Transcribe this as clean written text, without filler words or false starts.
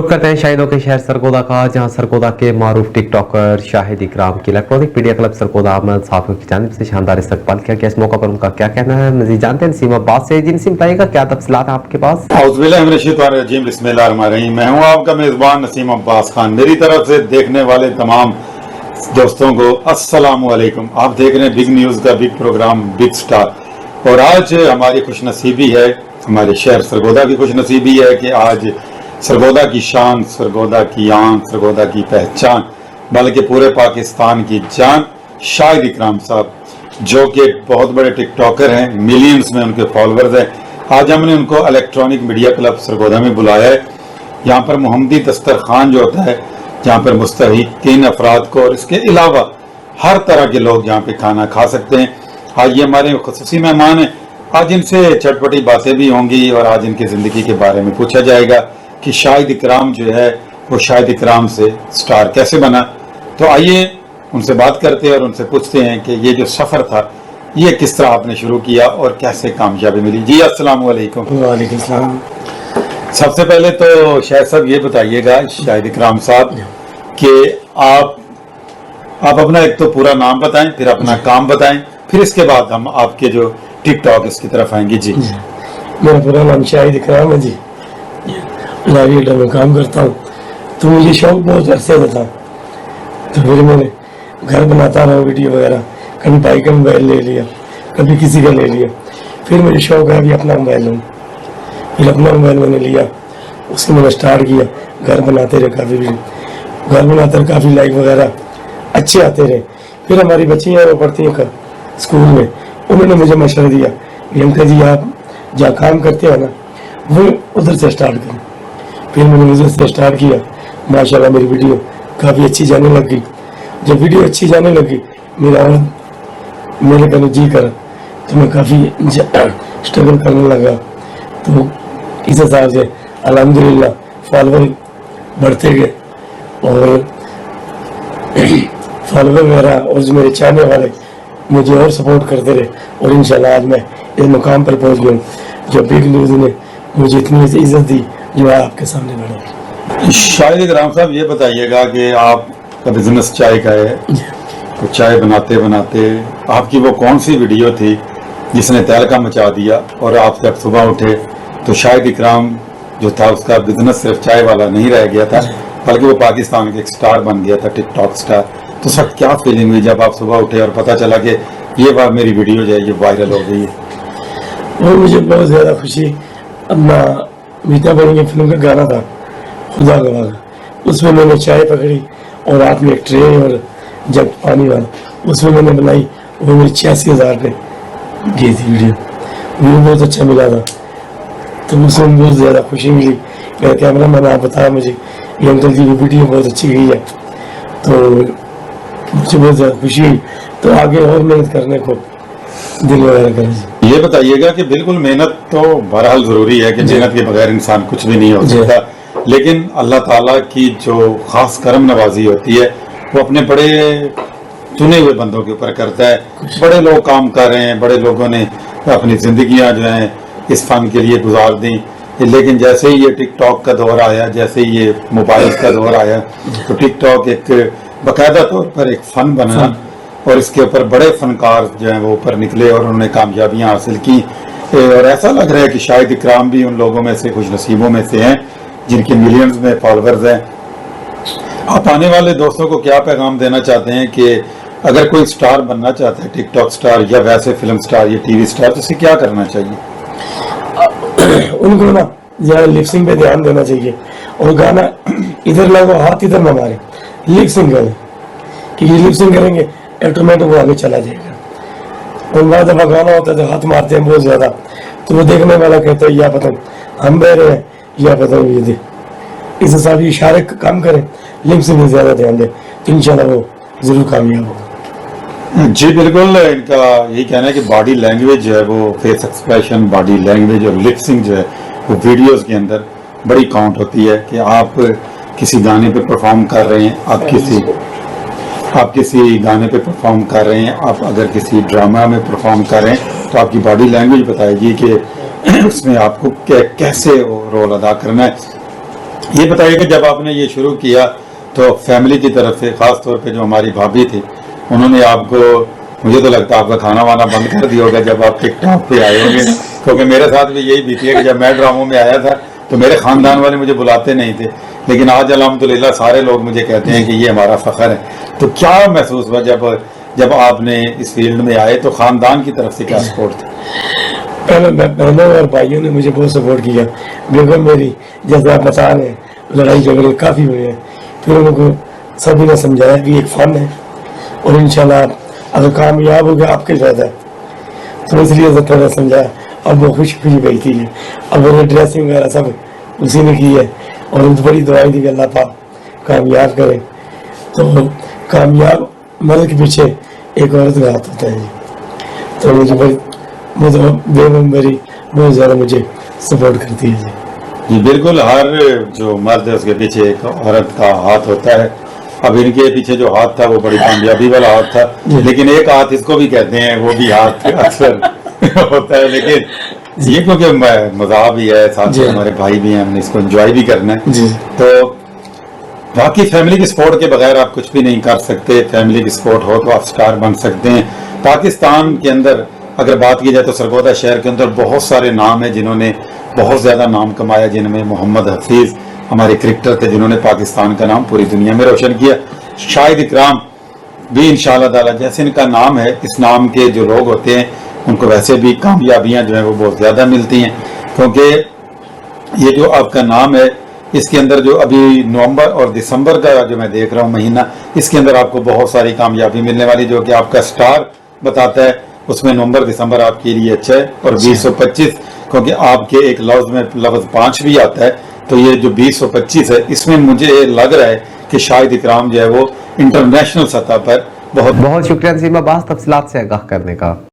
रुख करते हैं शाहिदों के शहर सरगोदा का, जहां सरगोदा के मारूफ टिकटॉकर शाहिद इकराम की electronic media club Sargodha Ahmed साहब की जानिब से शानदार इस्तकबाल किया गया। इस मौका पर उनका क्या कहना है, मजीद जानते हैं नसीम अब्बास से। जी नसीम, बताइएगा क्या तफसीलात हैं आपके पास। मैं हूँ आपका मेजबान नसीम अब्बास खान। मेरी तरफ से देखने वाले तमाम दोस्तों को अस्सलाम वालेकुम। आप देख रहे हैं बिग न्यूज का बिग प्रोग्राम बिग स्टार, और आज हमारी खुशनसीबी है, हमारे शहर सरगोदा की खुशनसीबी है कि आज सरगोदा की शान, सरगोदा की आन, सरगोदा की पहचान, बल्कि पूरे पाकिस्तान की जान शाहिद इकराम साहब, जो कि बहुत बड़े टिकटॉकर हैं, मिलियंस में उनके फॉलोअर्स हैं। आज हमने उनको इलेक्ट्रॉनिक मीडिया क्लब सरगोदा में बुलाया है। यहाँ पर मोहम्मदी दस्तरखान जो होता है, जहाँ पर मुस्तहिकीन अफराद को और इसके अलावा हर तरह के लोग यहाँ पे खाना खा सकते हैं। आज ये हमारे खुसूसी मेहमान हैं। आज इनसे चटपटी बातें भी होंगी और आज इनकी ज़िंदगी के बारे में पूछा जाएगा कि शाहिद इकराम जो है वो शाहिद इकराम से स्टार कैसे बना। तो आइए उनसे बात करते हैं और उनसे पूछते हैं कि ये जो सफ़र था ये किस तरह आपने शुरू किया और कैसे कामयाबी मिली। जी अस्सलाम वालेकुम। वालेकुम सलाम। सबसे पहले तो शाहिद साहब ये बताइएगा, शाहिद इकराम साहब, कि आप अपना एक तो पूरा नाम बताएं, फिर अपना काम बताएं, फिर इसके बाद हम आपके जो टिकटॉक इसकी तरफ आएंगे। जी मेरा पूरा नाम शाहिद इकराम है जी। लाइव एडिटर में काम करता हूँ। तो मुझे शौक बहुत अरसे से था, तो फिर मैंने घर बनाता रहा, वीडियो वगैरह, कभी भाई का मोबाइल ले लिया, कभी किसी का ले लिया। फिर मुझे शौक है कि अपना मोबाइल लूँ। फिर अपना मोबाइल मैंने लिया, उसको मैंने स्टार्ट किया। घर बनाते रहे, घर बनाते रहे, काफ़ी लाइक वगैरह अच्छे आते रहे। फिर हमारी बच्चियाँ वो पढ़ती हैं स्कूल में, उन्होंने मुझे मशवरा दिया कि अंकल जी आप जहाँ काम करते हो ना वो उधर से स्टार्ट करें। फिर मैंने उधर से स्टार्ट किया। माशाल्लाह मेरी वीडियो काफ़ी अच्छी जाने लग गई। जब वीडियो अच्छी जाने लगी, मेरे कहने जी करा, तो मैं काफ़ी स्ट्रगल करने लगा। तो इस हिसाब से अल्हम्दुलिल्लाह फॉलोवर बढ़ते गए और फॉलोवर मेरा और जो मेरे चाहने वाले मुझे और सपोर्ट करते रहे, और इंशाल्लाह आज मैं इस मुकाम पर पहुंच गया जो बिग न्यूज़ ने मुझे इतनी इज्जत दी जो आपके सामने बढ़ा। शाहिद इकराम साहब, ये बताइएगा कि आपका बिजनेस चाय का है, तो चाय बनाते बनाते आपकी वो कौन सी वीडियो थी जिसने तहलका मचा दिया, और आप जब सुबह उठे तो शाहिद इकराम जो था उसका बिजनेस सिर्फ चाय वाला नहीं रह गया था, बल्कि वो पाकिस्तान के एक स्टार बन गया था, टिकटॉक स्टार। तो सब क्या फीलिंग हुई जब आप सुबह उठे और पता चला कि ये बात मेरी वीडियो जो है ये वायरल हो गई है? और मुझे बहुत ज़्यादा खुशी। अपना मीता बनी की फिल्म का गाना था खुदा गवाह, उसमें मैंने चाय पकड़ी और हाथ में एक ट्रे और जग पानी वाला, उसमें मैंने बनाई। वो मेरी 86,000 पे गई थी वीडियो, मुझे बहुत अच्छा मिला था। तो उसमें बहुत ज़्यादा खुशी मिली। मेरा कैमरा मैंने आप बताया मुझे ये अंकल जी की वीडियो बहुत अच्छी गई है, तो मुझे बहुत ज़्यादा खुशी हुई। तो आगे और मेहनत करने को दिल वगैरह करें। ये बताइएगा कि बिल्कुल मेहनत तो बहरहाल जरूरी है कि मेहनत के बगैर इंसान कुछ भी नहीं हो सकता, लेकिन अल्लाह ताला की जो खास करम नवाजी होती है वो अपने बड़े चुने हुए बंदों के ऊपर करता है। बड़े लोग काम कर रहे हैं, बड़े लोगों ने अपनी जिंदगियां जो हैं इस फन के लिए गुजार दी, लेकिन जैसे ही ये टिकटॉक का दौर आया, जैसे ही ये मोबाइल का दौर आया, तो टिकटॉक एक बाकायदा तौर पर एक फन बना और इसके ऊपर बड़े फनकार जो हैं वो ऊपर निकले और उन्होंने कामयाबियां हासिल की। और ऐसा लग रहा है कि शाहिद इकराम भी उन लोगों में से, खुशनसीबों में से हैं जिनके मिलियंस में फॉलोअर्स हैं। आप आने वाले दोस्तों को क्या पैगाम देना चाहते हैं कि अगर कोई स्टार बनना चाहता है, टिकटॉक स्टार या वैसे फिल्म स्टार या टीवी स्टार, तो उसे क्या करना चाहिए? उनको ना ज़्यादा लिपसिंग पे ध्यान देना चाहिए और गाना इधर लगो हाथ इधर न मारे, लिपसिंग करें कि ये लिपसिंग करेंगे ऑटोमेटिक वो आगे चला जाएगा। और बाद दफा गाना होता है तो हाथ मारते हैं बहुत ज़्यादा, तो वो देखने वाला कहता है या पता हम बह रहे हैं या पता ये दे। इस हिसाब से इशारे काम करें, लिपसिंग में ज़्यादा ध्यान दें, तो इंशाल्लाह वो ज़रूर कामयाब होगा। जी बिल्कुल, इनका यही कहना है कि बॉडी लैंग्वेज जो है वो फेस एक्सप्रेशन, बॉडी लैंग्वेज और लिपसिंग जो है वो वीडियोस के अंदर बड़ी काउंट होती है। कि आप किसी गाने पे परफॉर्म कर रहे हैं, आप किसी गाने पे परफॉर्म कर रहे हैं, आप अगर किसी ड्रामा में परफॉर्म कर रहे हैं, तो आपकी बॉडी लैंग्वेज बताएगी कि उसमें आपको कैसे रोल अदा करना है। ये बताइए कि जब आपने ये शुरू किया तो फैमिली की तरफ से, खास तौर पे जो हमारी भाभी थी, उन्होंने आपको, मुझे तो लगता है आपका खाना वाना बंद कर दिया होगा जब आप टिकटॉक पे आए होंगे, क्योंकि मेरे साथ भी यही बीती है कि जब मैं ड्रामों में आया था तो मेरे खानदान वाले मुझे बुलाते नहीं थे, लेकिन आज अल्हम्दुलिल्लाह सारे लोग मुझे कहते हैं कि ये हमारा फख्र है। तो क्या महसूस हुआ जब आपने इस फील्ड में आए, तो खानदान की तरफ से क्या सपोर्ट था? पहले बहनों और भाइयों ने मुझे बहुत सपोर्ट किया। बेगम मेरी, जैसे आप बता रहे हैं, लड़ाई झगड़े काफ़ी हुए हैं, फिर उनको सभी ने समझाया कि एक फन है और इंशाल्लाह अगर कामयाब हो गया आपके ज़्यादा है, तो इसलिए से थोड़ा समझाया। अब वो खुशी गई थी। अब वो ड्रेसिंग वगैरह सब उसी ने की है और उनको बड़ी दुआई दी कि अल्लाह पाक कामयाब करे। तो कामयाब मर्द के पीछे एक औरत का हाथ होता है जी। तो मुझे बड़ी मतलब बेगम मेरी बहुत ज़्यादा मुझे सपोर्ट करती है जी। जी बिल्कुल, हर जो मर्द है उसके पीछे एक औरत का हाथ होता है। अब इनके पीछे जो हाथ था वो बड़ी कामयाबी वाला हाथ था, लेकिन एक हाथ इसको भी कहते हैं, वो भी हाथ अक्सर होता है। लेकिन ये क्योंकि मज़ाक भी है, साथ में हमारे भाई भी हैं, हमने इसको एंजॉय भी करना है। तो बाकी फैमिली की सपोर्ट के बगैर आप कुछ भी नहीं कर सकते। फैमिली की सपोर्ट हो तो आप स्टार बन सकते हैं। पाकिस्तान के अंदर अगर बात की जाए तो सरगोदा शहर के अंदर बहुत सारे नाम हैं जिन्होंने बहुत ज़्यादा नाम कमाया, जिनमें मोहम्मद हफीज़ हमारे क्रिकेटर थे जिन्होंने पाकिस्तान का नाम पूरी दुनिया में रोशन किया। शाहिद इकराम भी इंशाअल्लाह ताला, जैसे इनका नाम है, इस नाम के जो लोग होते हैं उनको वैसे भी कामयाबियां जो है वो बहुत ज़्यादा मिलती हैं, क्योंकि ये जो आपका नाम है इसके अंदर जो अभी नवंबर और दिसंबर का जो मैं देख रहा हूँ महीना, इसके अंदर आपको बहुत सारी कामयाबी मिलने वाली, जो कि आपका स्टार बताता है। उसमें नवंबर दिसंबर आपके लिए अच्छा है। और 2025, क्योंकि आपके एक लफ्ज में लफ्ज 5 भी आता है, तो ये जो 2025 है इसमें मुझे लग रहा है कि शाहिद इकराम जो है वो इंटरनेशनल सतह पर बहुत बहुत शुक्रिया नसीम अब्बास तफसीलात से आगाह करने का।